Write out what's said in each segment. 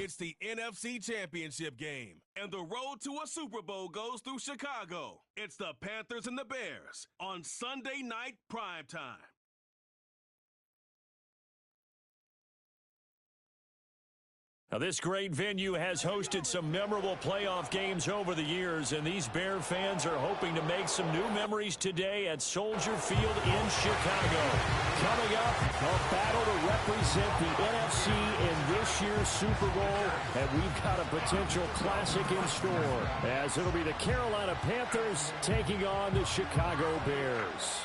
It's the NFC Championship game, and the road to a Super Bowl goes through Chicago. It's the Panthers and the Bears on Sunday night primetime. Now, this great venue has hosted some memorable playoff games over the years, and these Bear fans are hoping to make some new memories today at Soldier Field in Chicago. Coming up, a battle to represent the NFC in this year's Super Bowl, and we've got a potential classic in store, as it'll be the Carolina Panthers taking on the Chicago Bears.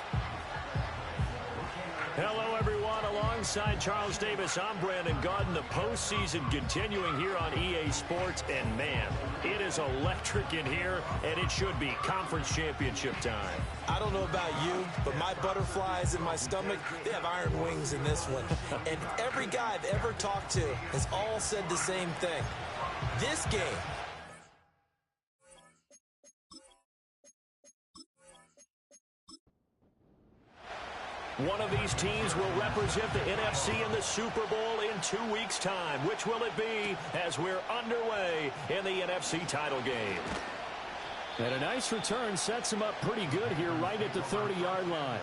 Hello, everyone. Alongside Charles Davis, I'm Brandon Gaudin. The postseason continuing here on EA Sports. And, man, it is electric in here, and it should be conference championship time. I don't know about you, but my butterflies in my stomach, they have iron wings in this one. And every guy I've ever talked to has all said the same thing. This game, one of these teams will represent the NFC in the Super Bowl in 2 weeks' time. Which will it be as we're underway in the NFC title game? And a nice return sets them up pretty good here right at the 30-yard line.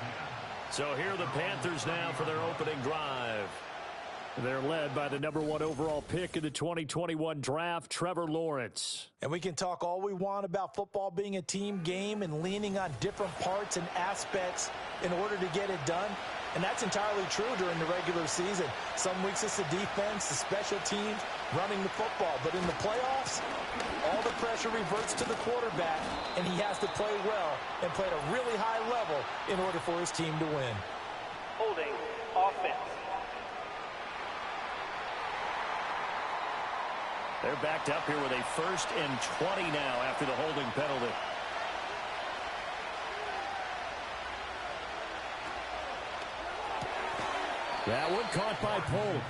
So here are the Panthers now for their opening drive. They're led by the #1 overall pick in the 2021 draft, Trevor Lawrence. and we can talk all we want about football being a team game and leaning on different parts and aspects in order to get it done. And that's entirely true during the regular season. Some weeks it's the defense, the special teams, running the football. But in the playoffs, all the pressure reverts to the quarterback, and he has to play well and play at a really high level in order for his team to win. Holding offense. They're backed up here with a 1st and 20 now after the holding penalty. That one caught by Polk.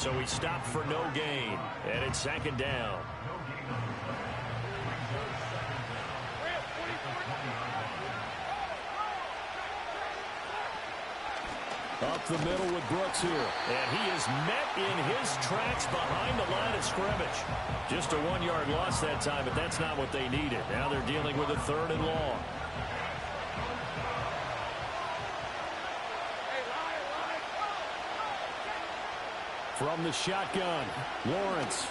So he stopped for no gain, and it's 2nd down. Up the middle with Brooks here. And he is met in his tracks behind the line of scrimmage. Just a 1-yard loss that time, but that's not what they needed. Now they're dealing with a 3rd and long. From the shotgun, Lawrence.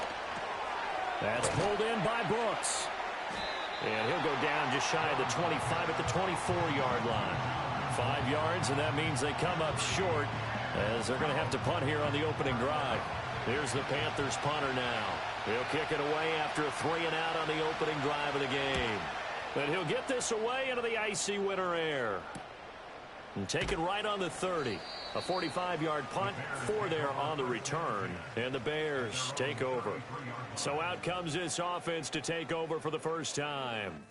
That's pulled in by Brooks. And he'll go down just shy of the 25 at the 24-yard line. 5 yards, and that means they come up short as they're going to have to punt here on the opening drive. Here's the Panthers punter now. He'll kick it away after a 3 and out on the opening drive of the game. But he'll get this away into the icy winter air. And take it right on the 30. A 45-yard punt, 4 there on the return. And the Bears take over. So out comes this offense to take over for the first time.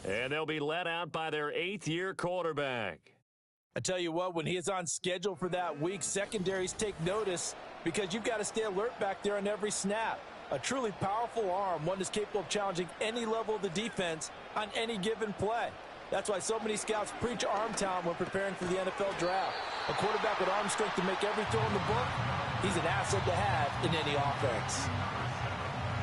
And they'll be led out by their 8th-year quarterback. I tell you what, when he is on schedule for that week, secondaries take notice because you've got to stay alert back there on every snap. A truly powerful arm, one that's capable of challenging any level of the defense on any given play. That's why so many scouts preach arm talent when preparing for the NFL draft. A quarterback with arm strength to make every throw in the book, he's an asset to have in any offense.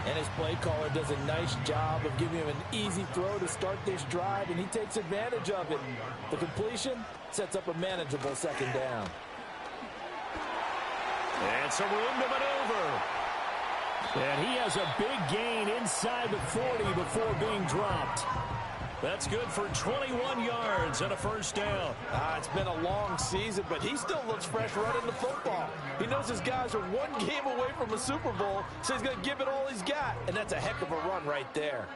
And his play caller does a nice job of giving him an easy throw to start this drive, and he takes advantage of it. The completion sets up a manageable 2nd down. And some room to maneuver. And he has a big gain inside the 40 before being dropped. That's good for 21 yards and a 1st down. It's been a long season, but he still looks fresh running the football. He knows his guys are 1 game away from a Super Bowl, so he's going to give it all he's got. And that's a heck of a run right there.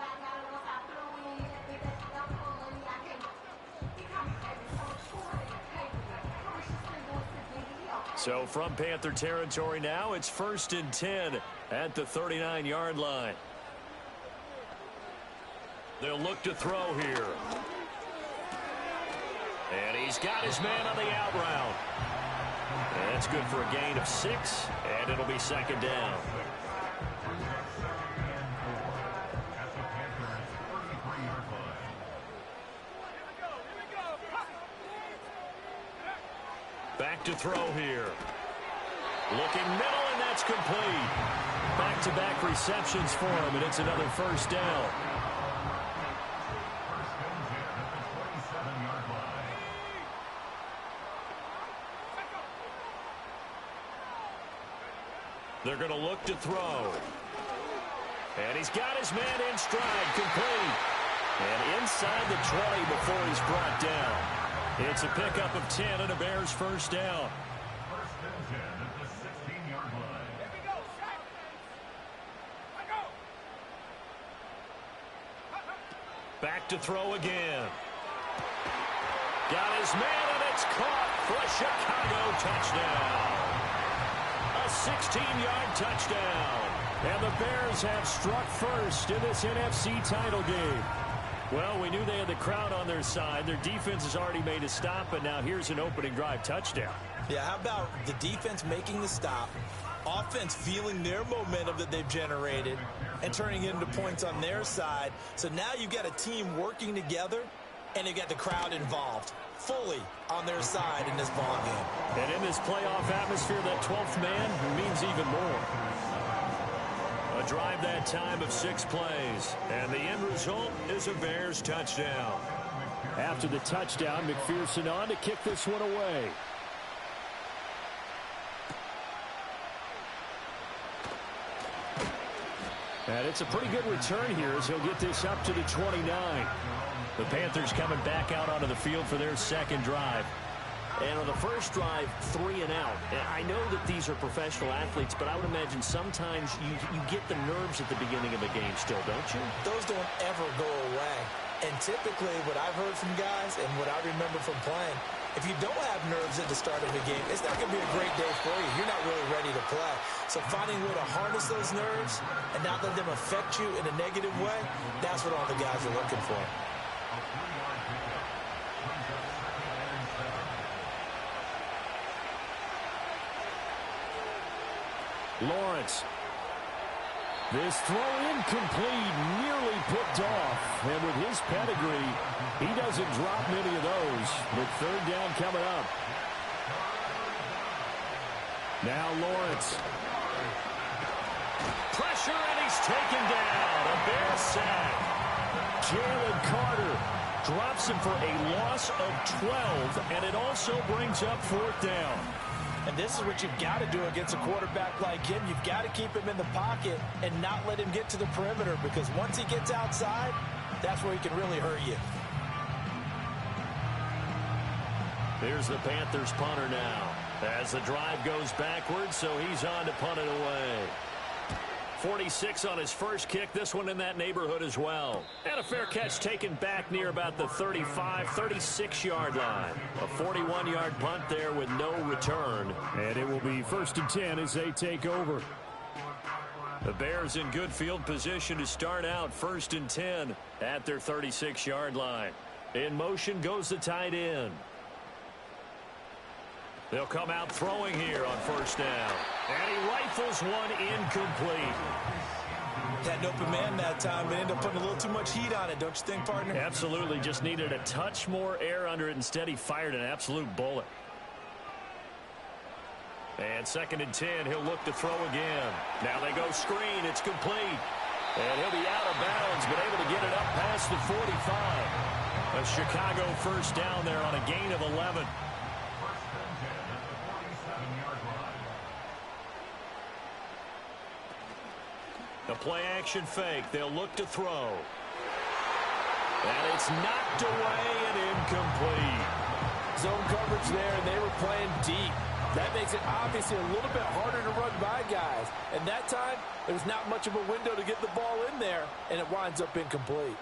So from Panther territory now, it's 1st and 10 at the 39-yard line. They'll look to throw here. And he's got his man on the out route. And that's good for a gain of 6, and it'll be 2nd down. Back to throw here. Looking middle, and that's complete. Back-to-back receptions for him, and it's another first down. They're going to look to throw. And he's got his man in stride, complete. And inside the 20 before he's brought down. It's a pickup of 10 and a Bears first down. First and 10 at the 16-yard line. Here we go, Shaq. I go. Back to throw again. Got his man, and it's caught for a Chicago touchdown. A 16-yard touchdown. And the Bears have struck first in this NFC title game. Well, we knew they had the crowd on their side. Their defense has already made a stop, and now here's an opening drive touchdown. Yeah, how about the defense making the stop, offense feeling their momentum that they've generated, and turning it into points on their side. So now you've got a team working together, and you've got the crowd involved fully on their side in this ball game. And in this playoff atmosphere, that 12th man means even more. A drive that time of 6 plays, and the end result is a Bears touchdown. After the touchdown, McPherson on to kick this one away. And it's a pretty good return here as he'll get this up to the 29. The Panthers coming back out onto the field for their second drive. And on the first drive, 3 and out. And I know that these are professional athletes, but I would imagine sometimes you get the nerves at the beginning of a game still, don't you? Those don't ever go away. And typically what I've heard from guys and what I remember from playing, if you don't have nerves at the start of a game, it's not going to be a great day for you. You're not really ready to play. So finding a way to harness those nerves and not let them affect you in a negative way, that's what all the guys are looking for. Lawrence. This throw incomplete, nearly picked off. And with his pedigree, he doesn't drop many of those. With third down coming up. Now Lawrence. Pressure, and he's taken down. A Bears sack. Jalen Carter drops him for a loss of 12, and it also brings up fourth down. And this is what you've got to do against a quarterback like him. You've got to keep him in the pocket and not let him get to the perimeter, because once he gets outside, that's where he can really hurt you. Here's the Panthers punter now as the drive goes backwards, so he's on to punt it away. 46 on his first kick, this one in that neighborhood as well. And a fair catch taken back near about the 35, 36-yard line. A 41-yard punt there with no return. And it will be first and 10 as they take over. The Bears in good field position to start out first and 10 at their 36-yard line. In motion goes the tight end. They'll come out throwing here on first down. And he rifles one incomplete. Had an open man that time, but ended up putting a little too much heat on it, don't you think, partner? Absolutely. Just needed a touch more air under it. Instead, he fired an absolute bullet. And second and 10, he'll look to throw again. Now they go screen. It's complete. And he'll be out of bounds, but able to get it up past the 45. A Chicago first down there on a gain of 11. The play-action fake. They'll look to throw. And it's knocked away and incomplete. Zone coverage there, and they were playing deep. That makes it obviously a little bit harder to run by guys. And that time, there's not much of a window to get the ball in there, and it winds up incomplete.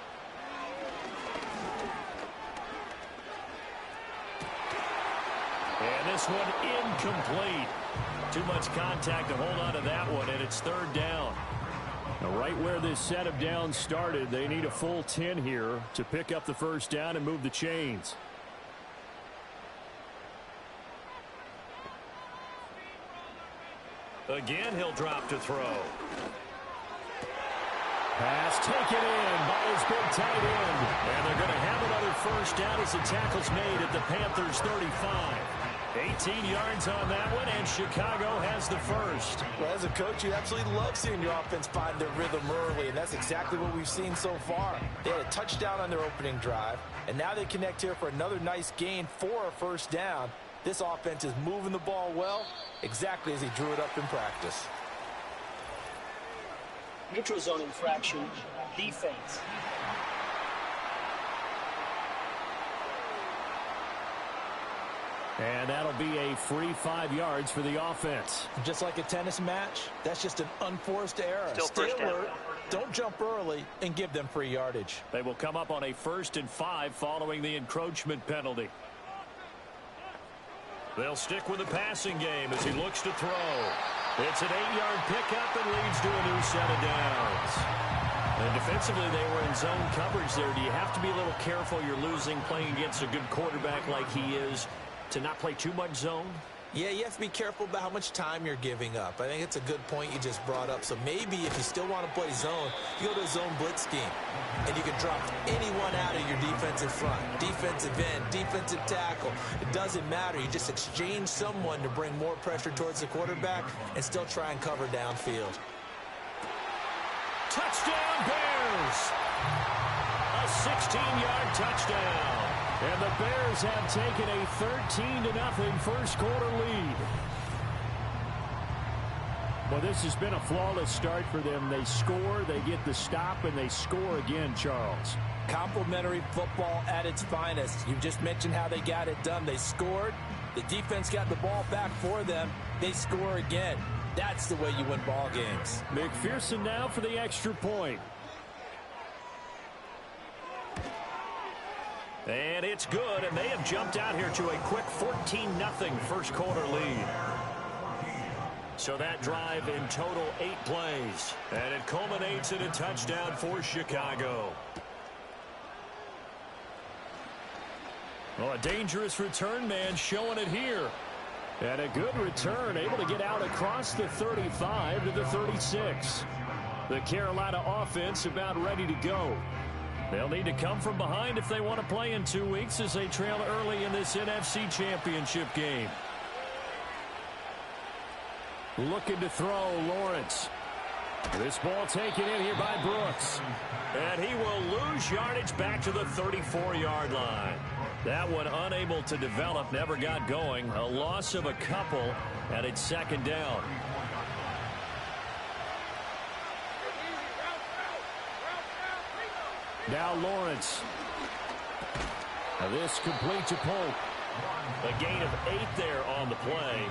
And this one incomplete. Too much contact to hold on to that one, and it's third down. Now, right where this set of downs started, they need a full 10 here to pick up the first down and move the chains. Again, he'll drop to throw. Pass taken in by his big tight end. And they're going to have another first down as the tackle's made at the Panthers' 35. 18 yards on that one, and Chicago has the first. Well, as a coach, you absolutely love seeing your offense find their rhythm early, and that's exactly what we've seen so far. They had a touchdown on their opening drive, and now they connect here for another nice gain for a first down. This offense is moving the ball well, exactly as he drew it up in practice. Neutral zone infraction, defense. And that'll be a free 5 yards for the offense. Just like a tennis match, that's just an unforced error. Still Stay first down. alert, don't jump early, and give them free yardage. They will come up on a 1st and 5 following the encroachment penalty. They'll stick with the passing game as he looks to throw. It's an 8-yard pickup and leads to a new set of downs. And defensively, they were in zone coverage there. Do you have to be a little careful? You're losing playing against a good quarterback like he is to not play too much zone? Yeah, you have to be careful about how much time you're giving up. I think it's a good point you just brought up. So maybe if you still want to play zone, you go to a zone blitz scheme. And you can drop anyone out of your defensive front. Defensive end, defensive tackle. It doesn't matter. You just exchange someone to bring more pressure towards the quarterback and still try and cover downfield. Touchdown, Bears! A 16-yard touchdown. And the Bears have taken a 13-0 first quarter lead. Well, this has been a flawless start for them. They score, they get the stop, and they score again, Charles. Complimentary football at its finest. You just mentioned how they got it done. They scored. The defense got the ball back for them. They score again. That's the way you win ball games. McPherson now for the extra point. And it's good, and they have jumped out here to a quick 14-0 first quarter lead. So that drive in total 8 plays, and it culminates in a touchdown for Chicago. Well, a dangerous return man showing it here. And a good return, able to get out across the 35 to the 36. The Carolina offense about ready to go. They'll need to come from behind if they want to play in 2 weeks as they trail early in this NFC Championship game. Looking to throw, Lawrence. This ball taken in here by Brooks. And he will lose yardage back to the 34-yard line. That one unable to develop, never got going. A loss of a couple, and it's second down. Now Lawrence. Now this complete to Polk. A gain of 8 there on the play.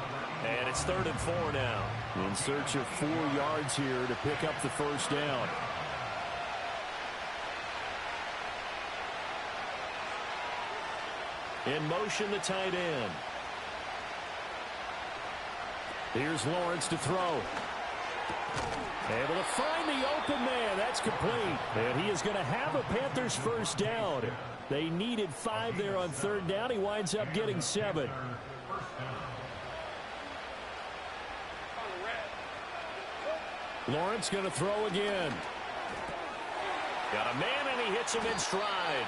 And it's 3rd and 4 now. In search of 4 yards here to pick up the first down. In motion, the tight end. Here's Lawrence to throw. Able to find the open man. That's complete. And he is going to have a Panthers first down. They needed 5 there on 3rd down. He winds up getting 7. Lawrence going to throw again. Got a man, and he hits him in stride.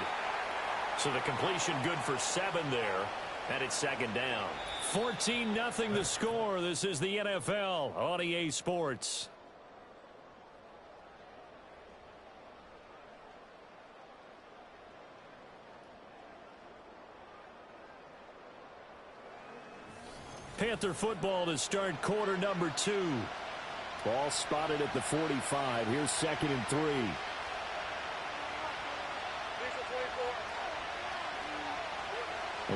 So the completion good for 7 there. And it's second down. 14-0 the score. This is the NFL on EA Sports. Panther football to start quarter number 2. Ball spotted at the 45. Here's 2nd and 3.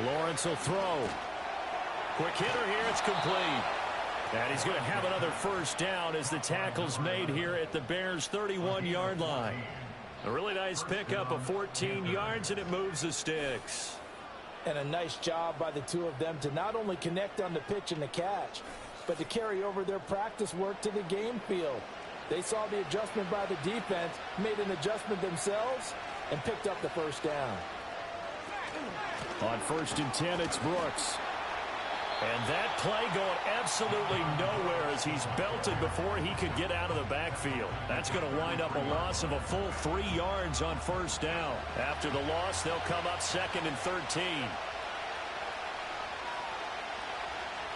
Lawrence will throw. Quick hitter here. It's complete. And he's going to have another first down as the tackle's made here at the Bears' 31-yard line. A really nice pickup of 14 yards, and it moves the sticks. And a nice job by the two of them to not only connect on the pitch and the catch, but to carry over their practice work to the game field. They saw the adjustment by the defense, made an adjustment themselves, and picked up the first down. On 1st and 10, it's Brooks. And that play going absolutely nowhere as he's belted before he could get out of the backfield. That's going to wind up a loss of a full 3 yards on first down. After the loss, they'll come up 2nd and 13.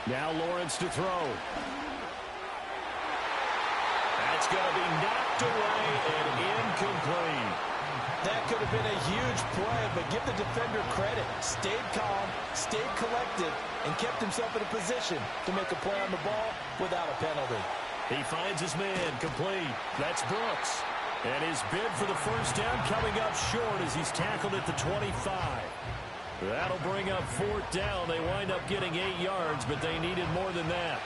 Now Lawrence to throw. That's going to be knocked away and incomplete. That could have been a huge play, but give the defender credit. Stayed calm, stayed collected, and kept himself in a position to make a play on the ball without a penalty. He finds his man complete. That's Brooks. And his bid for the first down coming up short as he's tackled at the 25. That'll bring up fourth down. They wind up getting 8 yards, but they needed more than that.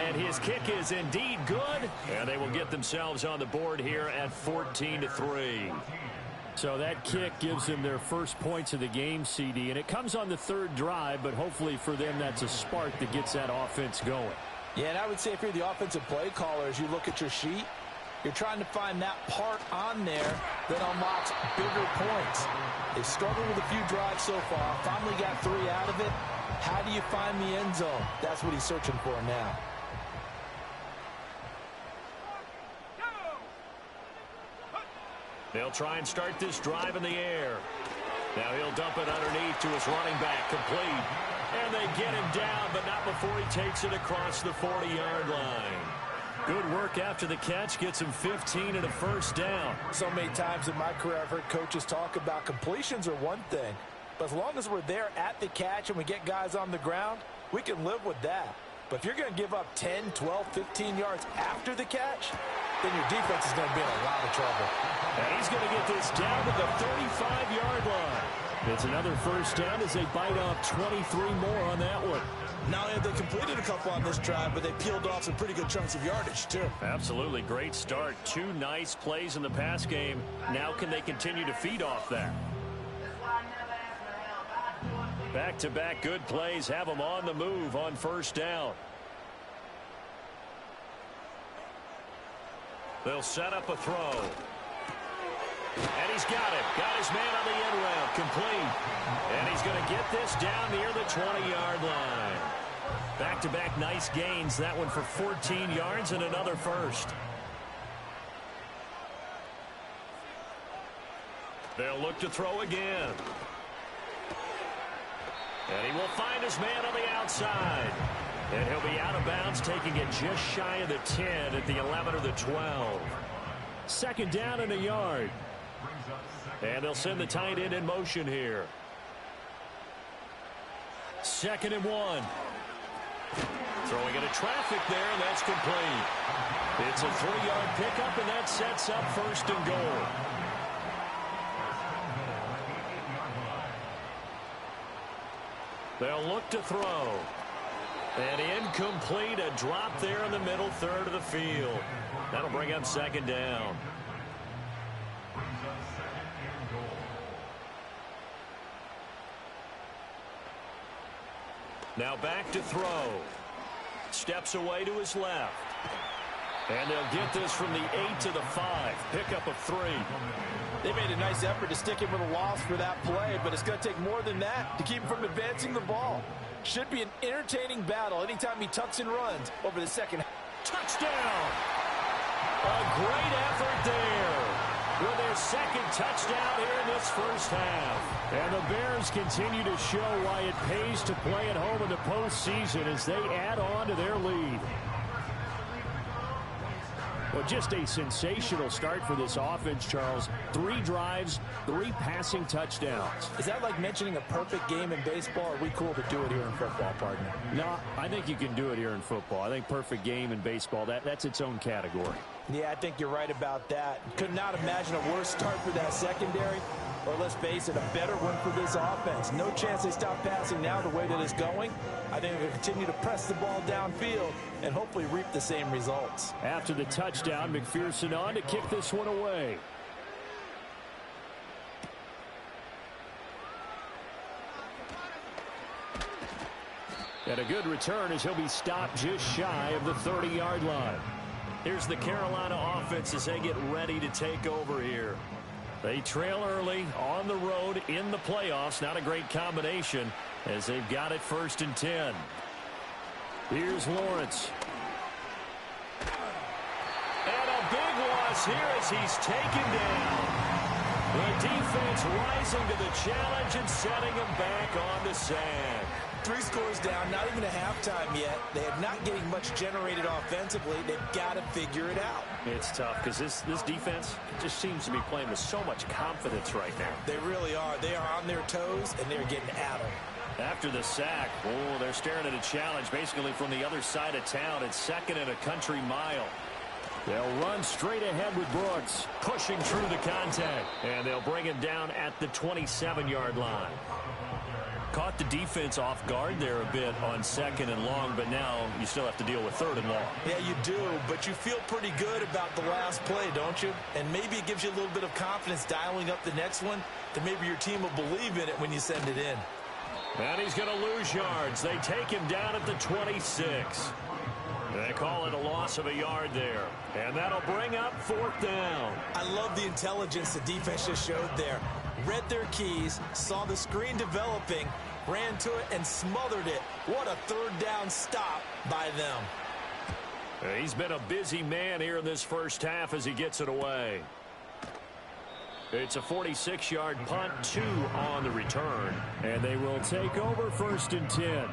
And his kick is indeed good. And they will get themselves on the board here at 14-3. So that kick gives them their first points of the game, CD. And it comes on the third drive, but hopefully for them that's a spark that gets that offense going. Yeah, and I would say if you're the offensive play caller, as you look at your sheet, you're trying to find that part on there that unlocks bigger points. They've struggled with a few drives so far. Finally got 3 out of it. How do you find the end zone? That's what he's searching for now. They'll try and start this drive in the air. Now he'll dump it underneath to his running back, complete. And they get him down, but not before he takes it across the 40-yard line. Good work after the catch, gets him 15 and a first down. So many times in my career I've heard coaches talk about completions are one thing, but as long as we're there at the catch and we get guys on the ground, we can live with that. But if you're going to give up 10, 12, 15 yards after the catch, then your defense is going to be in a lot of trouble. And he's going to get this down to the 35-yard line. It's another first down as they bite off 23 more on that one. Not only have they completed a couple on this drive, but they peeled off some pretty good chunks of yardage, too. Absolutely. Great start. 2 nice plays in the pass game. Now can they continue to feed off that? Back-to-back good plays have them on the move on first down. They'll set up a throw. And he's got it. Got his man on the end route. Complete. And he's going to get this down near the 20-yard line. Back-to-back nice gains. That one for 14 yards and another first. They'll look to throw again. And he will find his man on the outside. And he'll be out of bounds, taking it just shy of the 10 at the 11 or the 12. Second down and a yard. And they'll send the tight end in motion here. 2nd and 1. Throwing into traffic there, and that's complete. It's a 3-yard pickup, and that sets up 1st and goal. They'll look to throw. And incomplete, a drop there in the middle third of the field. That'll bring up 2nd down. Now back to throw. Steps away to his left. And they'll get this from the 8 to the 5. Pickup of 3. They made a nice effort to stick him with a loss for that play, but it's going to take more than that to keep him from advancing the ball. Should be an entertaining battle anytime he tucks and runs over the second. Touchdown! A great effort there with their 2nd touchdown here in this first half. And the Bears continue to show why it pays to play at home in the postseason as they add on to their lead. Well, just a sensational start for this offense, Charles. 3 drives, 3 passing touchdowns. Is that like mentioning a perfect game in baseball, or are we cool to do it here in football, partner? No, I think you can do it here in football. I think perfect game in baseball, that's its own category. Yeah, I think you're right about that. Could not imagine a worse start for that secondary, or let's face it, a better one for this offense. No chance they stop passing now the way that it's going. I think they'll continue to press the ball downfield and hopefully reap the same results. After the touchdown, McPherson on to kick this one away. And a good return as he'll be stopped just shy of the 30-yard line. Here's the Carolina offense as they get ready to take over here. They trail early on the road in the playoffs. Not a great combination as they've got it 1st and 10. Here's Lawrence. And a big loss here as he's taken down. The defense rising to the challenge and setting them back on the sand. 3 scores down, not even a halftime yet. They are not getting much generated offensively. They've got to figure it out. It's tough because this defense just seems to be playing with so much confidence right now. They really are. They are on their toes, and they're getting at them. After the sack, they're staring at a challenge basically from the other side of town. It's 2nd and a country mile. They'll run straight ahead with Brooks, pushing through the contact. And they'll bring him down at the 27-yard line. Caught the defense off guard there a bit on 2nd and long, but now you still have to deal with 3rd and long. Yeah, you do, but you feel pretty good about the last play, don't you? And maybe it gives you a little bit of confidence dialing up the next one, that maybe your team will believe in it when you send it in. And he's going to lose yards. They take him down at the 26. They call it a loss of a yard there. And that'll bring up 4th down. I love the intelligence the defense just showed there. Read their keys, saw the screen developing, ran to it, and smothered it. What a 3rd down stop by them. He's been a busy man here in this first half as he gets it away. It's a 46-yard punt, 2 on the return. And they will take over 1st and 10.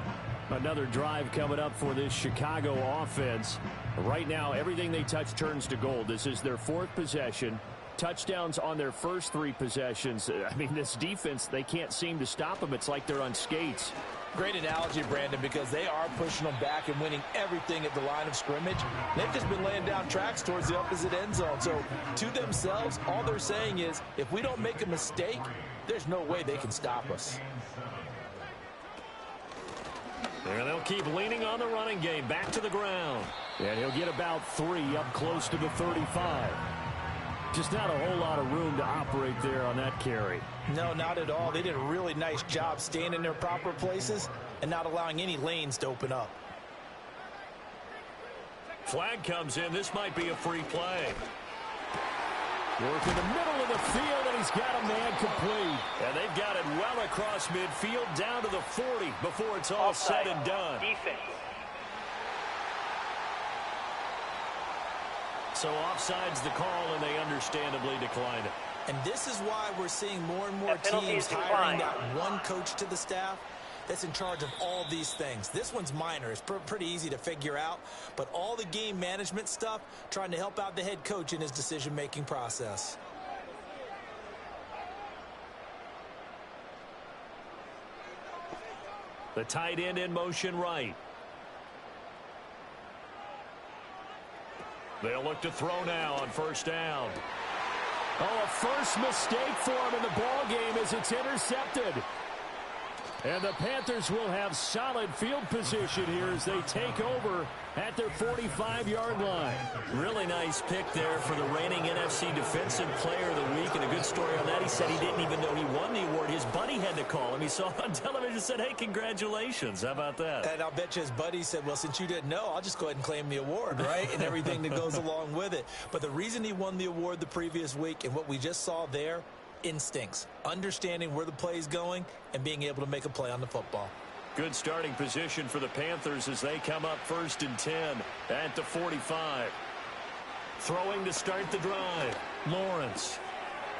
Another drive coming up for this Chicago offense. Right now, everything they touch turns to gold. This is their 4th possession. Touchdowns on their first 3 possessions. I mean, this defense, they can't seem to stop them. It's like they're on skates. Great analogy, Brandon, because they are pushing them back and winning everything at the line of scrimmage. They've just been laying down tracks towards the opposite end zone. So, to themselves, all they're saying is, if we don't make a mistake, there's no way they can stop us. And they'll keep leaning on the running game. Back to the ground. And he'll get about 3 up close to the 35. Just not a whole lot of room to operate there on that carry. No, not at all. They did a really nice job staying in their proper places and not allowing any lanes to open up. Flag comes in. This might be a free play. Work in the middle of the field, and he's got a man complete. And they've got it well across midfield down to the 40 before it's all said and done. Defense. So offside's the call, and they understandably declined it. And this is why we're seeing more and more That penalty teams is hiring declined. that one coach to the staff that's in charge of all these things. This one's minor. It's pretty easy to figure out. But all the game management stuff, trying to help out the head coach in his decision-making process. The tight end in motion right. They'll look to throw now on 1st down. Oh, a first mistake for him in the ball game as it's intercepted. And the Panthers will have solid field position here as they take over at their 45-yard line. Really nice pick there for the reigning NFC Defensive Player of the Week. And a good story on that. He said he didn't even know he won the award. His buddy had to call him. He saw it on television and said, hey, congratulations. How about that? And I'll bet you his buddy said, well, since you didn't know, I'll just go ahead and claim the award, right? And everything that goes along with it. But the reason he won the award the previous week and what we just saw there, instincts, understanding where the play is going and being able to make a play on the football. Good starting position for the Panthers as they come up 1st and 10 at the 45. Throwing to start the drive. Lawrence.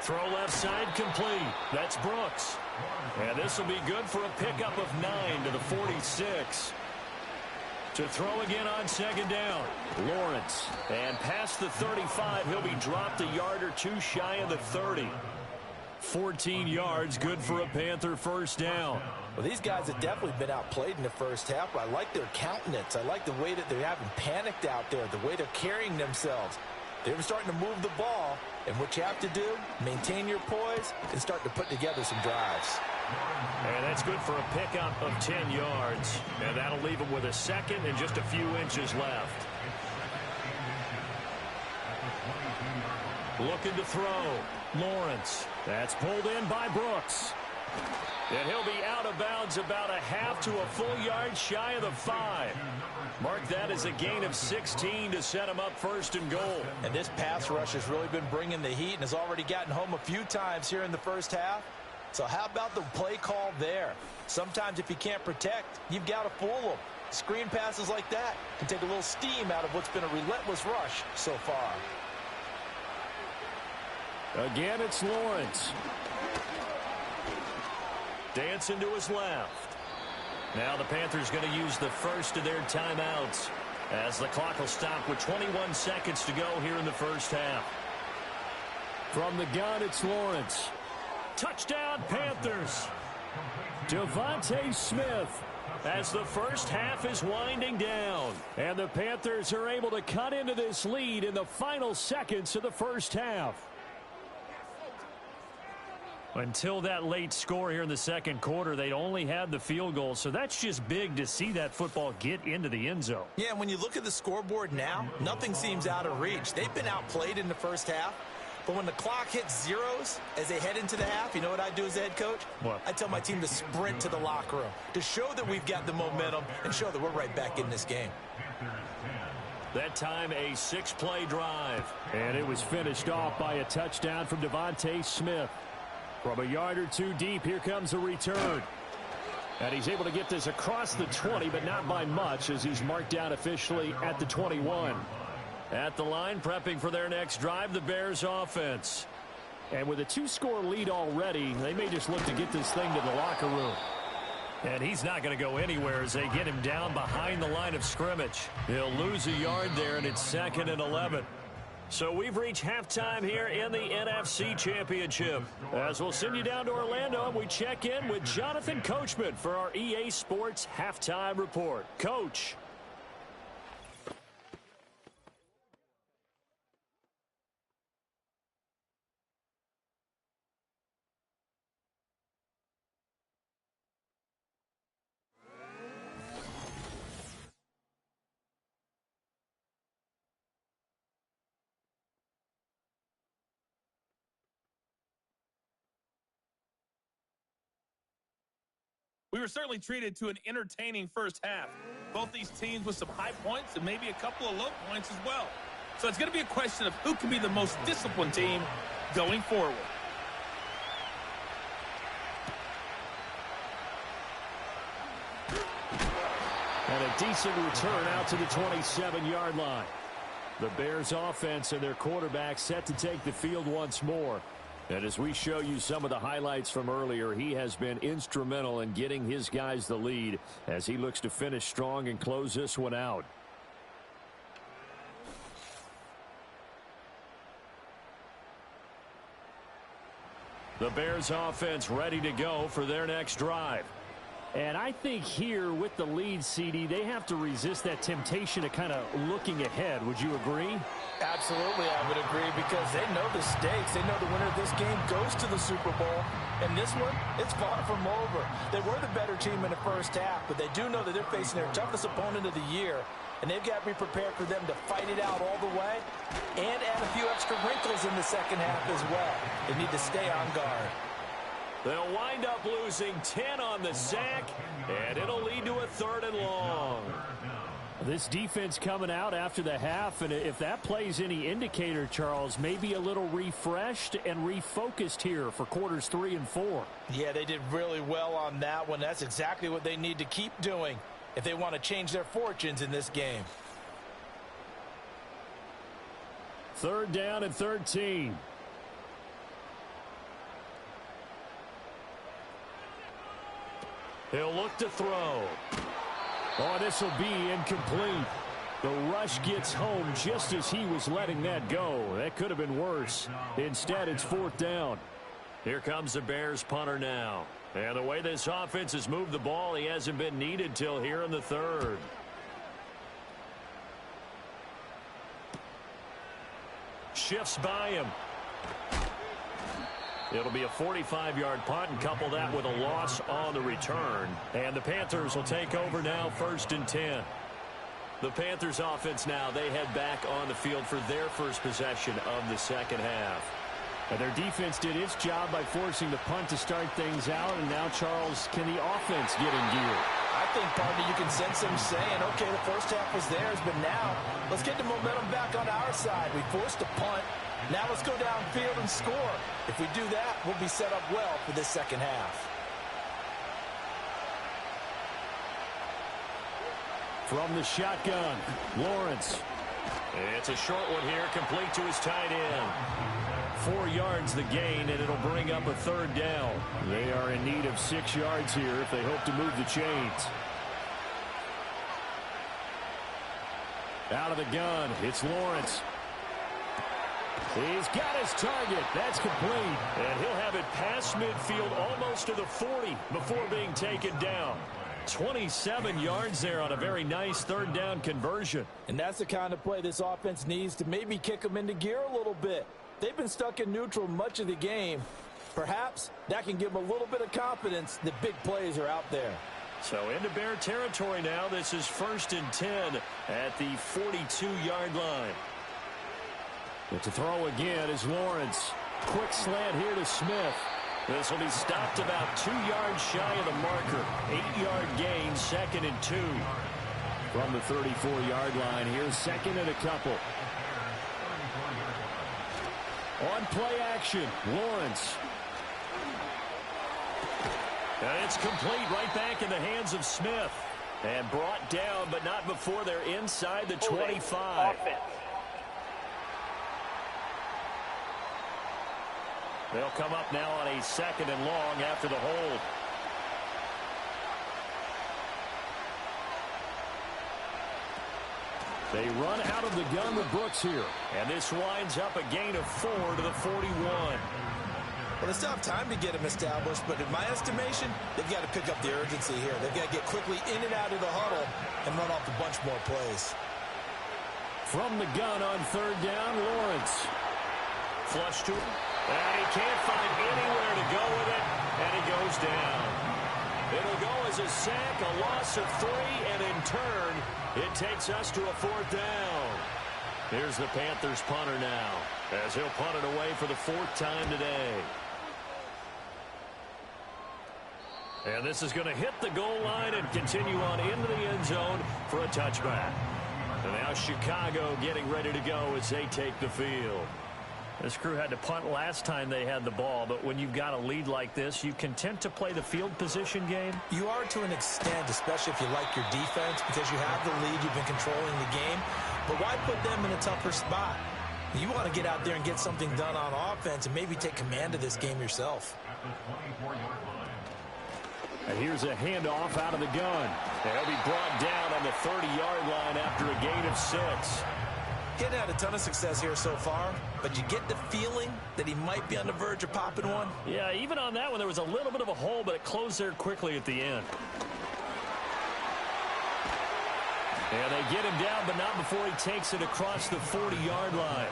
Throw left side complete. That's Brooks. And this will be good for a pickup of 9 to the 46. To throw again on 2nd down. Lawrence. And past the 35, he'll be dropped a yard or 2 shy of the 30. 14 yards, good for a Panther 1st down. Well, these guys have definitely been outplayed in the first half. I like their countenance. I like the way that they're having panicked out there, the way they're carrying themselves. They're starting to move the ball, and what you have to do, maintain your poise and start to put together some drives. And that's good for a pickup of 10 yards. And that'll leave them with a 2nd and just a few inches left. Looking to throw. Lawrence. That's pulled in by Brooks. And he'll be out of bounds about a half to a full yard shy of the 5. Mark that as a gain of 16 to set him up 1st and goal. And this pass rush has really been bringing the heat and has already gotten home a few times here in the first half. So how about the play call there? Sometimes if you can't protect, you've got to fool them. Screen passes like that can take a little steam out of what's been a relentless rush so far. Again, it's Lawrence. Dancing to his left. Now the Panthers going to use the first of their timeouts as the clock will stop with 21 seconds to go here in the first half. From the gun, it's Lawrence. Touchdown, Panthers. Devontae Smith as the first half is winding down. And the Panthers are able to cut into this lead in the final seconds of the first half. Until that late score here in the second quarter, they'd only had the field goal, so that's just big to see that football get into the end zone. Yeah, when you look at the scoreboard now, nothing seems out of reach. They've been outplayed in the first half, but when the clock hits zeros as they head into the half, you know what I do as a head coach? What? I tell my team to sprint to the locker room to show that we've got the momentum and show that we're right back in this game. That time a 6-play drive. And it was finished off by a touchdown from Devontae Smith. From a yard or two deep, here comes a return. And he's able to get this across the 20, but not by much, as he's marked down officially at the 21. At the line, prepping for their next drive, the Bears offense. And with a 2-score lead already, they may just look to get this thing to the locker room. And he's not going to go anywhere as they get him down behind the line of scrimmage. He'll lose a yard there, and it's 2nd and 11. So we've reached halftime here in the NFC Championship. As we'll send you down to Orlando, and we check in with Jonathan Coachman for our EA Sports Halftime Report. Coach. We were certainly treated to an entertaining first half. Both these teams with some high points and maybe a couple of low points as well. So it's going to be a question of who can be the most disciplined team going forward. And a decent return out to the 27-yard line. The Bears offense and their quarterback set to take the field once more. And as we show you some of the highlights from earlier, he has been instrumental in getting his guys the lead as he looks to finish strong and close this one out. The Bears offense ready to go for their next drive. And I think here with the lead, CD, they have to resist that temptation of kind of looking ahead. Would you agree? Absolutely, I would agree, because they know the stakes. They know the winner of this game goes to the Super Bowl. And this one, it's far from over. They were the better team in the first half, but they do know that they're facing their toughest opponent of the year. And they've got to be prepared for them to fight it out all the way and add a few extra wrinkles in the second half as well. They need to stay on guard. They'll wind up losing 10 on the sack, and it'll lead to a 3rd and long. This defense coming out after the half, and if that plays any indicator, Charles, maybe a little refreshed and refocused here for quarters 3 and 4. Yeah, they did really well on that one. That's exactly what they need to keep doing if they want to change their fortunes in this game. 3rd down and 13. He'll look to throw. Oh, this will be incomplete. The rush gets home just as he was letting that go. That could have been worse. Instead, it's 4th down. Here comes the Bears punter now. And the way this offense has moved the ball, he hasn't been needed till here in the 3rd. Shifts by him. It'll be a 45-yard punt, and couple that with a loss on the return. And the Panthers will take over now, 1st and 10. The Panthers offense now, they head back on the field for their first possession of the second half. And their defense did its job by forcing the punt to start things out. And now, Charles, can the offense get in gear? I think, partner, you can sense them saying, okay, the first half was theirs, but now let's get the momentum back on our side. We forced a punt. Now let's go downfield and score. If we do that, we'll be set up well for this second half. From the shotgun, Lawrence. It's a short one here, complete to his tight end. 4 yards the gain, and it'll bring up a 3rd down. They are in need of 6 yards here if they hope to move the chains. Out of the gun, it's Lawrence. He's got his target. That's complete. And he'll have it past midfield almost to the 40 before being taken down. 27 yards there on a very nice 3rd down conversion. And that's the kind of play this offense needs to maybe kick them into gear a little bit. They've been stuck in neutral much of the game. Perhaps that can give them a little bit of confidence that big plays are out there. So into Bear territory now. This is 1st and 10 at the 42-yard line. But to throw again is Lawrence. Quick slant here to Smith. This will be stopped about 2 yards shy of the marker. 8-yard gain, 2nd and 2. From the 34-yard line, here's 2nd and a couple. On play action, Lawrence. And it's complete right back in the hands of Smith. And brought down, but not before they're inside the 25. They'll come up now on a 2nd and long after the hold. They run out of the gun with Brooks here. And this winds up a gain of 4 to the 41. Well, they still have time to get him established, but in my estimation, they've got to pick up the urgency here. They've got to get quickly in and out of the huddle and run off a bunch more plays. From the gun on 3rd down, Lawrence. Flush to him. And he can't find anywhere to go with it, and he goes down. It'll go as a sack, a loss of 3, and in turn, it takes us to a 4th down. Here's the Panthers punter now, as he'll punt it away for the 4th time today. And this is going to hit the goal line and continue on into the end zone for a touchback. And now Chicago getting ready to go as they take the field. This crew had to punt last time they had the ball, but when you've got a lead like this, you content to play the field position game? You are to an extent, especially if you like your defense, because you have the lead, you've been controlling the game. But why put them in a tougher spot? You want to get out there and get something done on offense and maybe take command of this game yourself. And here's a handoff out of the gun. They'll be brought down on the 30-yard line after a gain of 6. He hadn't had a ton of success here so far, but you get the feeling that he might be on the verge of popping one. Yeah, even on that one, there was a little bit of a hole, but it closed there quickly at the end. And they get him down, but not before he takes it across the 40-yard line.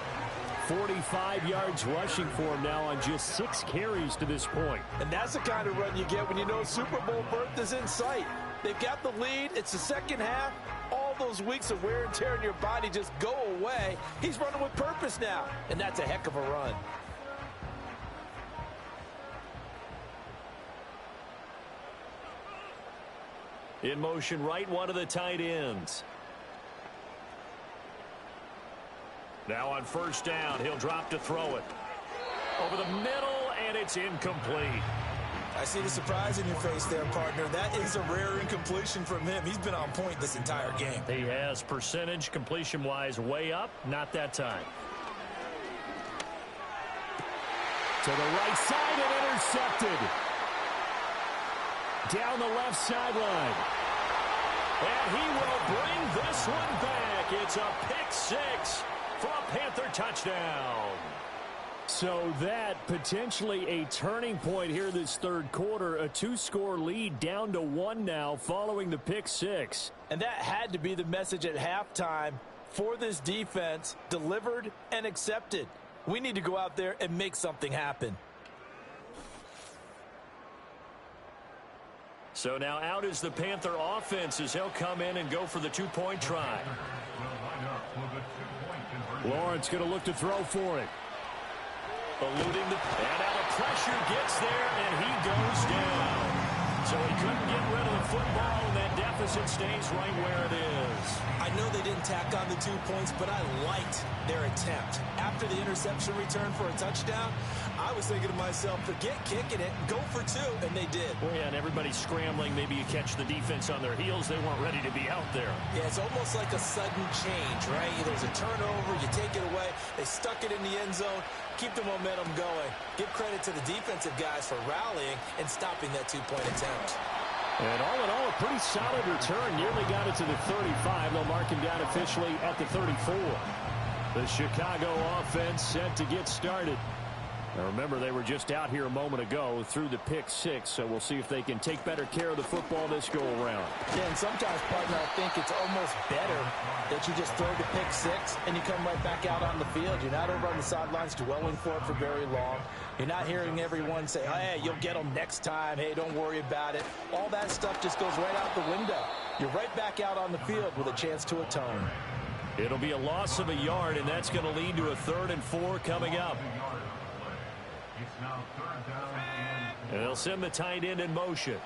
45 yards rushing for him now on just 6 carries to this point. And that's the kind of run you get when you know Super Bowl berth is in sight. They've got the lead. It's the second half. All those weeks of wear and tear in your body just go away. He's running with purpose now, and that's a heck of a run. In motion right, one of the tight ends. Now on 1st down, he'll drop to throw it. Over the middle, and it's incomplete. I see the surprise in your face there, partner. That is a rare incompletion from him. He's been on point this entire game. He has percentage completion-wise way up. Not that time. To the right side and intercepted. Down the left sideline. And he will bring this one back. It's a pick 6 for a Panther touchdown. So that potentially a turning point here this 3rd quarter. A 2-score lead down to 1 now following the pick 6. And that had to be the message at halftime for this defense. Delivered and accepted. We need to go out there and make something happen. So now out is the Panther offense as he'll come in and go for the 2-point try. Lawrence going to look to throw for it. Eluding the, and now the pressure gets there, and he goes down. So he couldn't get rid of the football, and that deficit stays right where it is. I know they didn't tack on the 2 points, but I liked their attempt. After the interception return for a touchdown, I was thinking to myself, forget kicking it, go for 2, and they did. Well, yeah, and everybody's scrambling. Maybe you catch the defense on their heels. They weren't ready to be out there. Yeah, it's almost like a sudden change, right? There's a turnover, you take it away. They stuck it in the end zone. Keep the momentum going. Give credit to the defensive guys for rallying and stopping that 2-point attempt. And all in all, a pretty solid return. Nearly got it to the 35. They'll mark him down officially at the 34. The Chicago offense set to get started. Now remember, they were just out here a moment ago through the pick 6, so we'll see if they can take better care of the football this go-around. Yeah, and sometimes, partner, I think it's almost better that you just throw the pick 6 and you come right back out on the field. You're not over on the sidelines dwelling for it for very long. You're not hearing everyone say, hey, you'll get them next time. Hey, don't worry about it. All that stuff just goes right out the window. You're right back out on the field with a chance to atone. It'll be a loss of a yard, and that's going to lead to a 3rd and 4 coming up. And they'll send the tight end in motion.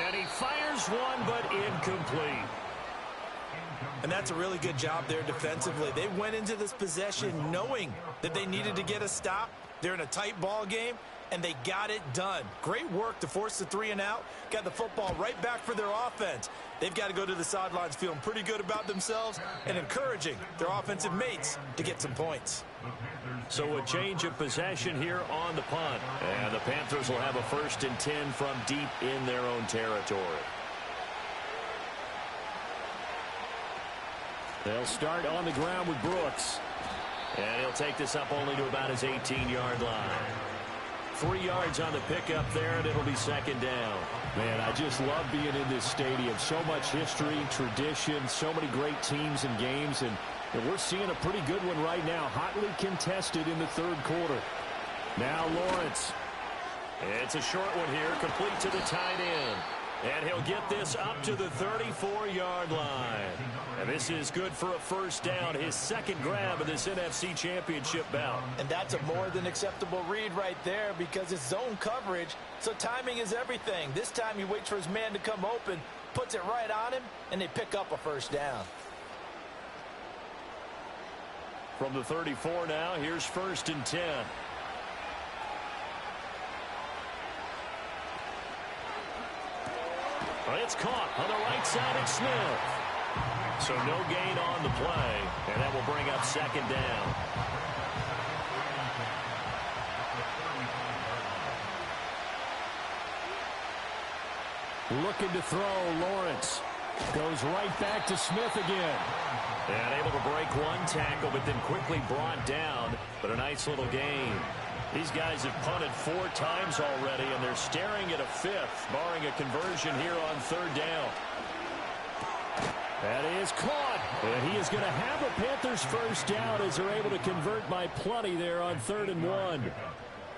And he fires one, but incomplete. And that's a really good job there defensively. They went into this possession knowing that they needed to get a stop. They're in a tight ball game, and they got it done. Great work to force the 3 and out. Got the football right back for their offense. They've got to go to the sidelines feeling pretty good about themselves and encouraging their offensive mates to get some points. So a change of possession here on the punt. And the Panthers will have a 1st and 10 from deep in their own territory. They'll start on the ground with Brooks. And he'll take this up only to about his 18-yard line. 3 yards on the pickup there, and it'll be 2nd down. Man, I just love being in this stadium. So much history, tradition, so many great teams and games, and we're seeing a pretty good one right now, hotly contested in the 3rd quarter. Now Lawrence. It's a short one here, complete to the tight end. And he'll get this up to the 34-yard line. And this is good for a 1st down, his 2nd grab of this NFC Championship bout. And that's a more than acceptable read right there because it's zone coverage, so timing is everything. This time he waits for his man to come open, puts it right on him, and they pick up a 1st down. From the 34 now, here's 1st and 10. It's caught on the right side of Smith. So no gain on the play, and that will bring up 2nd down. Looking to throw, Lawrence. Goes right back to Smith again. And able to break one tackle, but then quickly brought down. But a nice little gain. These guys have punted 4 times already, and they're staring at a 5th, barring a conversion here on 3rd down. That is caught. And he is going to have a Panthers 1st down as they're able to convert by plenty there on 3rd and 1.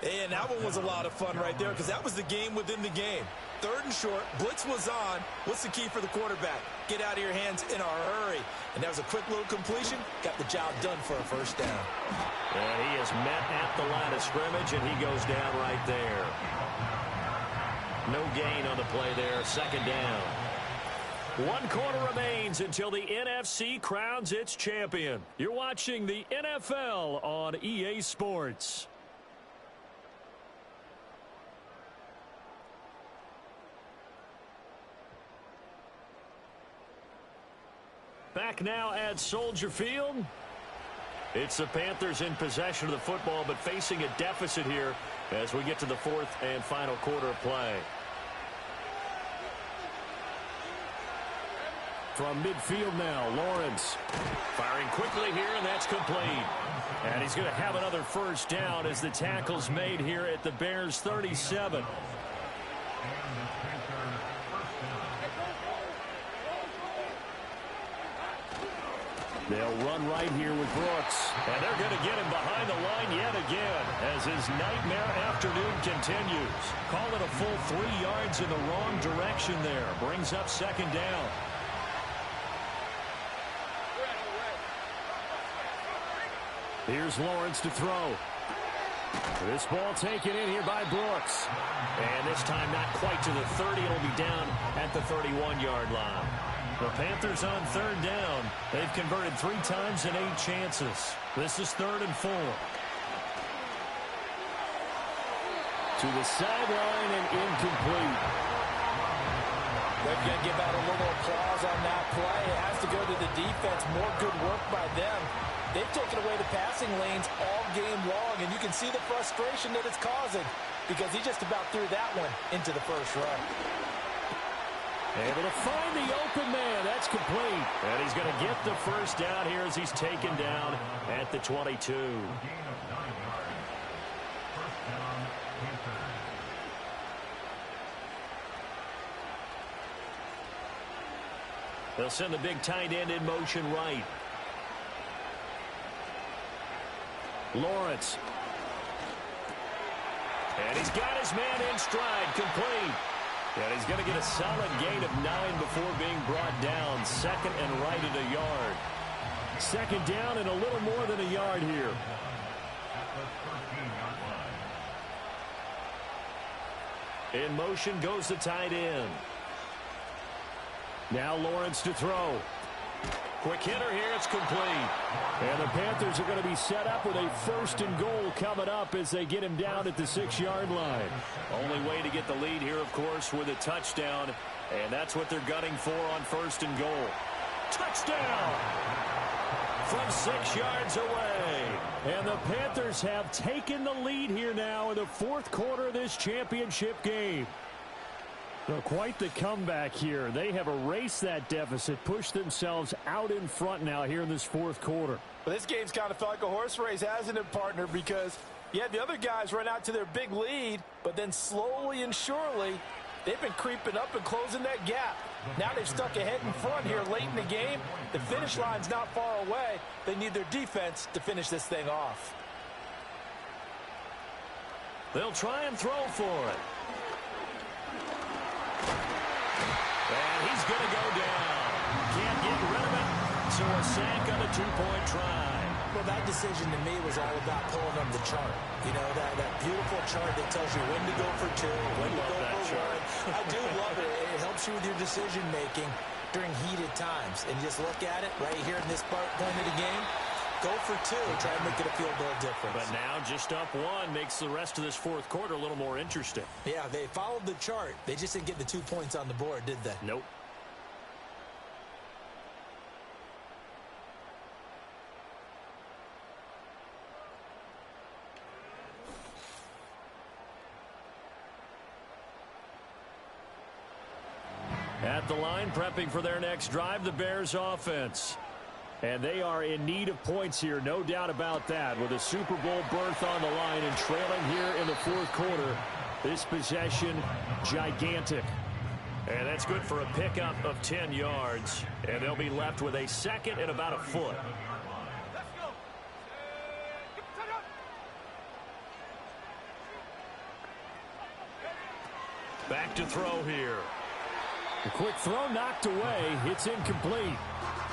And that one was a lot of fun right there because that was the game within the game. 3rd and short, blitz was on. What's the key for the quarterback? Get out of your hands in a hurry. And that was a quick little completion. Got the job done for a 1st down. And he is met at the line of scrimmage, and he goes down right there. No gain on the play there, 2nd down. 1 quarter remains until the NFC crowns its champion. You're watching the NFL on EA Sports. Back now at Soldier Field. It's the Panthers in possession of the football, but facing a deficit here as we get to the 4th and final quarter of play. From midfield now, Lawrence. Firing quickly here, and that's complete. And he's going to have another 1st down as the tackle's made here at the Bears' 37. They'll run right here with Brooks. And they're going to get him behind the line yet again as his nightmare afternoon continues. Call it a full 3 yards in the wrong direction there. Brings up 2nd down. Here's Lawrence to throw. This ball taken in here by Brooks. And this time not quite to the 30. It'll be down at the 31-yard line. The Panthers on third down. They've converted 3 times in 8 chances. This is 3rd and 4. To the sideline and incomplete. They're going to give out a little applause on that play. It has to go to the defense. More good work by them. They've taken away the passing lanes all game long, and you can see the frustration that it's causing because he just about threw that one into the first run. Able to find the open man. That's complete. And he's going to get the first down here as he's taken down at the 22. They'll send the big tight end in motion right. Lawrence. And he's got his man in stride, complete. And he's going to get a solid gain of 9 before being brought down. 2nd and right at a yard. 2nd down and a little more than a yard here. In motion goes the tight end. Now Lawrence to throw. Quick hitter here, it's complete. And the Panthers are going to be set up with a 1st and goal coming up as they get him down at the 6-yard line. Only way to get the lead here, of course, with a touchdown. And that's what they're gunning for on 1st and goal. Touchdown! From 6 yards away. And the Panthers have taken the lead here now in the 4th quarter of this championship game. So quite the comeback here. They have erased that deficit, pushed themselves out in front now here in this 4th quarter. Well, this game's kind of felt like a horse race, hasn't it, partner? Because you had the other guys run out to their big lead, but then slowly and surely, they've been creeping up and closing that gap. Now they've stuck ahead in front here late in the game. The finish line's not far away. They need their defense to finish this thing off. They'll try and throw for it. And he's going to go down. Can't get rid of it. So a sack on a 2-point try. Well, that decision to me was all about pulling up the chart. You know, that beautiful chart that tells you when to go for 2, when to go for 1. I do love it. It helps you with your decision-making during heated times. And you just look at it right here in this point of the game. Go for 2. Try and make it a field goal difference. But now just up 1 makes the rest of this 4th quarter a little more interesting. Yeah, they followed the chart. They just didn't get the 2 points on the board, did they? Nope. At the line, prepping for their next drive, the Bears offense. And they are in need of points here, no doubt about that. With a Super Bowl berth on the line and trailing here in the 4th quarter, this possession gigantic. And that's good for a pickup of 10 yards. And they'll be left with a 2nd and about a foot. Back to throw here. A quick throw knocked away. It's incomplete.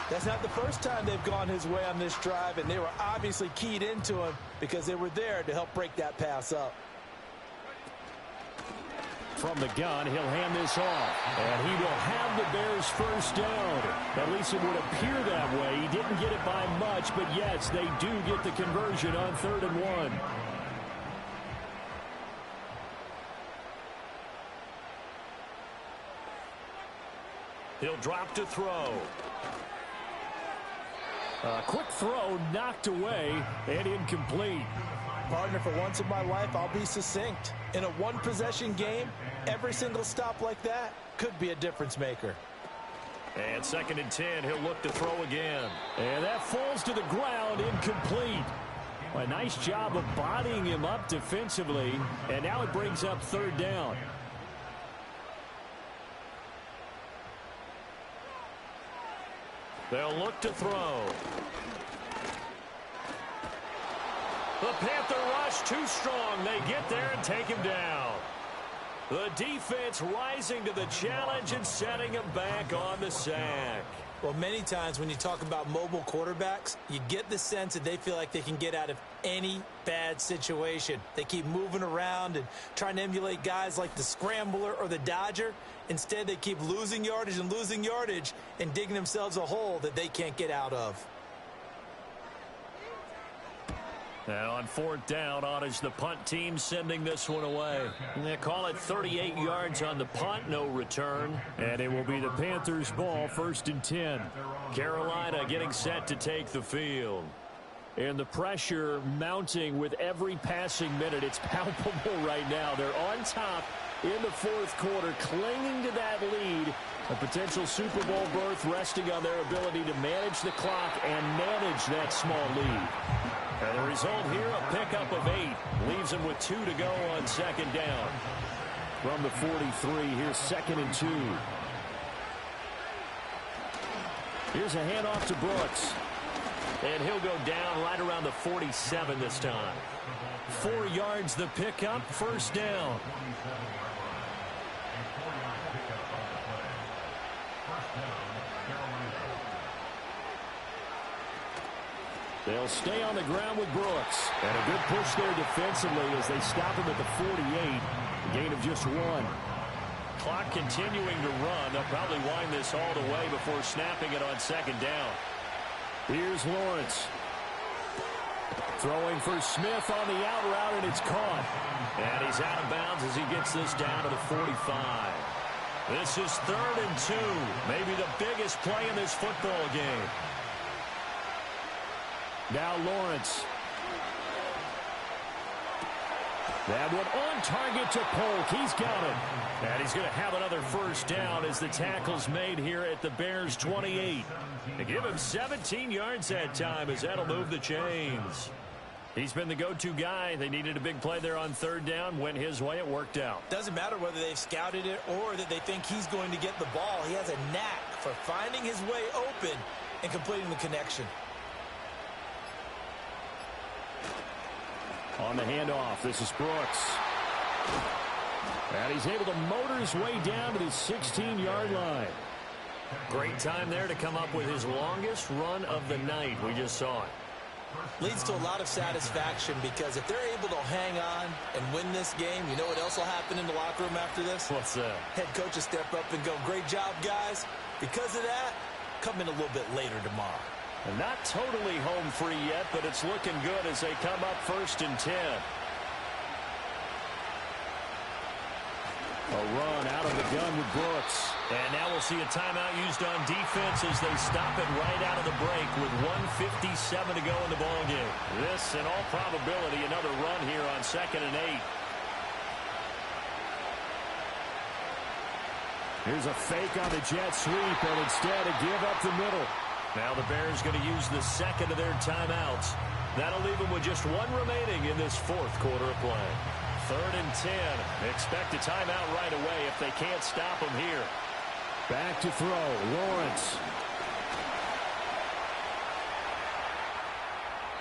That's not the first time they've gone his way on this drive, and they were obviously keyed into him because they were there to help break that pass up. From the gun, he'll hand this off. And he will have the Bears first down. At least it would appear that way. He didn't get it by much, but yes, they do get the conversion on 3rd and 1. He'll drop to throw. A quick throw knocked away and incomplete. Partner, for once in my life, I'll be succinct. In a one-possession game, every single stop like that could be a difference maker. And 2nd and 10, he'll look to throw again. And that falls to the ground, incomplete. A nice job of bodying him up defensively, and now it brings up 3rd down. They'll look to throw. The Panther rush too strong. They get there and take him down. The defense rising to the challenge and setting him back on the sack. Well, many times when you talk about mobile quarterbacks, you get the sense that they feel like they can get out of any bad situation. They keep moving around and trying to emulate guys like the Scrambler or the Dodger. Instead, they keep losing yardage and digging themselves a hole that they can't get out of. And on fourth down, on is the punt team sending this one away. And they call it 38 yards on the punt, no return. And it will be the Panthers' ball, 1st and 10. Carolina getting set to take the field. And the pressure mounting with every passing minute. It's palpable right now. They're on top in the fourth quarter, clinging to that lead. A potential Super Bowl berth resting on their ability to manage the clock and manage that small lead. And the result here, a pickup of 8. Leaves them with 2 to go on second down. From the 43, here's 2nd and 2. Here's a handoff to Brooks. And he'll go down right around the 47 this time. 4 yards the pickup, first down. They'll stay on the ground with Brooks. And a good push there defensively as they stop him at the 48. A gain of just 1. Clock continuing to run. They'll probably wind this all the way before snapping it on second down. Here's Lawrence. Throwing for Smith on the out route, and it's caught. And he's out of bounds as he gets this down to the 45. This is 3rd and 2. Maybe the biggest play in this football game. Now Lawrence. That one on target to Polk. He's got it. And he's going to have another first down as the tackle's made here at the Bears' 28. They give him 17 yards that time as that'll move the chains. He's been the go-to guy. They needed a big play there on 3rd down. Went his way. It worked out. Doesn't matter whether they've scouted it or that they think he's going to get the ball. He has a knack for finding his way open and completing the connection. On the handoff, this is Brooks. And he's able to motor his way down to the 16-yard line. Great time there to come up with his longest run of the night. We just saw it. Leads to a lot of satisfaction because if they're able to hang on and win this game, you know what else will happen in the locker room after this? What's that? Head coach will step up and go, great job, guys. Because of that, come in a little bit later tomorrow. And not totally home free yet, but it's looking good as they come up 1st and 10. A run out of the gun with Brooks. And now we'll see a timeout used on defense as they stop it right out of the break with 1:57 to go in the ballgame. This, in all probability, another run here on 2nd and 8. Here's a fake on the jet sweep, and instead a give up the middle. Now the Bears going to use the second of their timeouts. That'll leave them with just 1 remaining in this 4th quarter of play. 3rd and 10. Expect a timeout right away if they can't stop them here. Back to throw. Lawrence.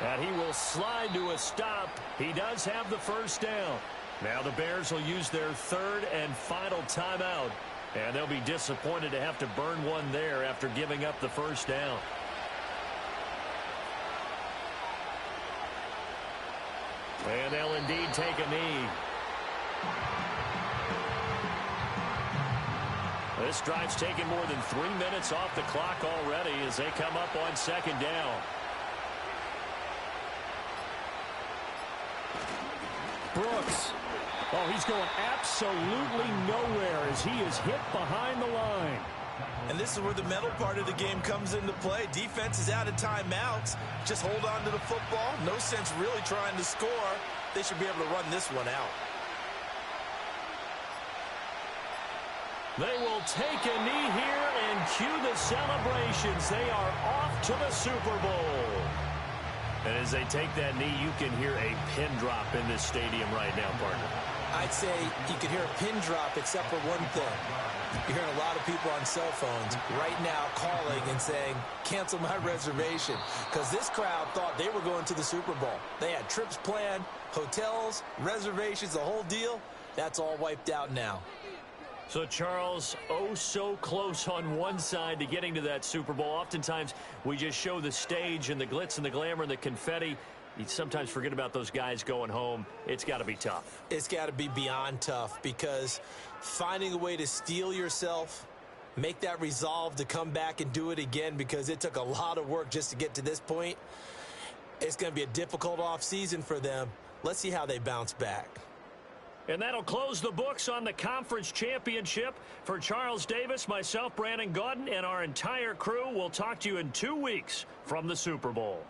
And he will slide to a stop. He does have the first down. Now the Bears will use their 3rd and final timeout. And they'll be disappointed to have to burn one there after giving up the first down. And they'll indeed take a knee. This drive's taken more than 3 minutes off the clock already as they come up on 2nd down. Brooks. Oh, he's going absolutely nowhere as he is hit behind the line. And this is where the mental part of the game comes into play. Defense is out of timeouts. Just hold on to the football. No sense really trying to score. They should be able to run this one out. They will take a knee here and cue the celebrations. They are off to the Super Bowl. And as they take that knee, you can hear a pin drop in this stadium right now, partner. I'd say you could hear a pin drop except for one thing. You're hearing a lot of people on cell phones right now calling and saying, cancel my reservation. Because this crowd thought they were going to the Super Bowl. They had trips planned, hotels, reservations, the whole deal. That's all wiped out now. So, Charles, oh so close on one side to getting to that Super Bowl. Oftentimes, we just show the stage and the glitz and the glamour and the confetti. You sometimes forget about those guys going home. It's got to be tough. It's got to be beyond tough, because finding a way to steel yourself, make that resolve to come back and do it again, because it took a lot of work just to get to this point. It's going to be a difficult offseason for them. Let's see how they bounce back. And that'll close the books on the conference championship. For Charles Davis, myself, Brandon Gaudin, and our entire crew, we'll talk to you in 2 weeks from the Super Bowl.